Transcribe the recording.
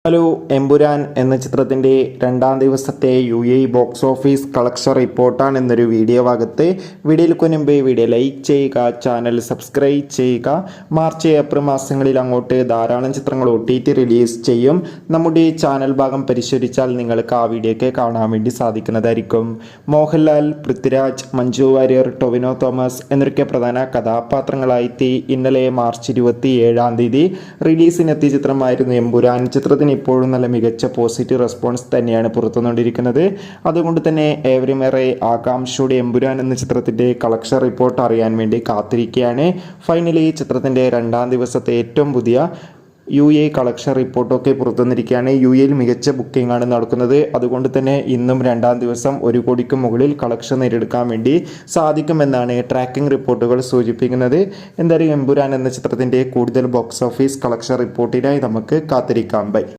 Hello, Empuraan എന്ന ചിത്രത്തിൻ്റെ രണ്ടാം ദിവസത്തെ UAE ബോക്സ് ഓഫീസ് കളക്ഷൻ റിപ്പോർട്ടാണ് എന്നൊരു വീഡിയോ ഭാഗത്ത്. വീഡിയോയിൽ മുൻപ് വീഡിയോ ലൈക്ക് ചെയ്യുക, ചാനൽ സബ്സ്ക്രൈബ് ചെയ്യുക. മാർച്ച് ഏപ്രിൽ മാസങ്ങളിൽ അങ്ങോട്ട് ധാരാളം ചിത്രങ്ങൾ OTT റിലീസ് ചെയ്യും. നമ്മുടെ ചാനൽ ഭാഗം പരിശോധിച്ചാൽ നിങ്ങൾക്ക് ആ വീഡിയോയ്ക്ക് കാണാൻ വേണ്ടി സാധിക്കുന്നതായിരിക്കും. മോഹൻലാൽ, പൃഥ്വിരാജ്, മഞ്ജു വാര്യർ, ടൊവിനോ തോമസ് എന്നൊക്കെ പ്രധാന കഥാപാത്രങ്ങളായി ഇന്നലെ മാർച്ച് 27 റിലീസിനെത്തിയ ചിത്രമായിരുന്നു എമ്പുരാൻ. ചിത്രത്തിന് ഇപ്പോഴും നല്ല മികച്ച പോസിറ്റീവ് റെസ്പോൺസ് തന്നെയാണ് പുറത്തുവന്നുകൊണ്ടിരിക്കുന്നത്. അതുകൊണ്ട് തന്നെ ഏവരുമേറെ ആകാംക്ഷയോടെ എമ്പുരാൻ എന്ന ചിത്രത്തിൻ്റെ കളക്ഷൻ റിപ്പോർട്ട് അറിയാൻ വേണ്ടി കാത്തിരിക്കുകയാണ്. ഫൈനലി ചിത്രത്തിൻ്റെ രണ്ടാം ദിവസത്തെ ഏറ്റവും പുതിയ UAE കളക്ഷൻ റിപ്പോർട്ടൊക്കെ പുറത്തുവന്നിരിക്കുകയാണ്. UAEയിൽ മികച്ച ബുക്കിംഗ് ആണ് നടക്കുന്നത്. അതുകൊണ്ട് തന്നെ ഇന്നും രണ്ടാം ദിവസം 1 കോടിക്ക് മുകളിൽ കളക്ഷൻ നേടിയെടുക്കാൻ വേണ്ടി സാധിക്കുമെന്നാണ് ട്രാക്കിംഗ് റിപ്പോർട്ടുകൾ സൂചിപ്പിക്കുന്നത്. എന്തായാലും എമ്പുരാൻ എന്ന ചിത്രത്തിൻ്റെ കൂടുതൽ ബോക്സ് ഓഫീസ് കളക്ഷൻ റിപ്പോർട്ടിനായി നമുക്ക് കാത്തിരിക്കാം. ബൈ.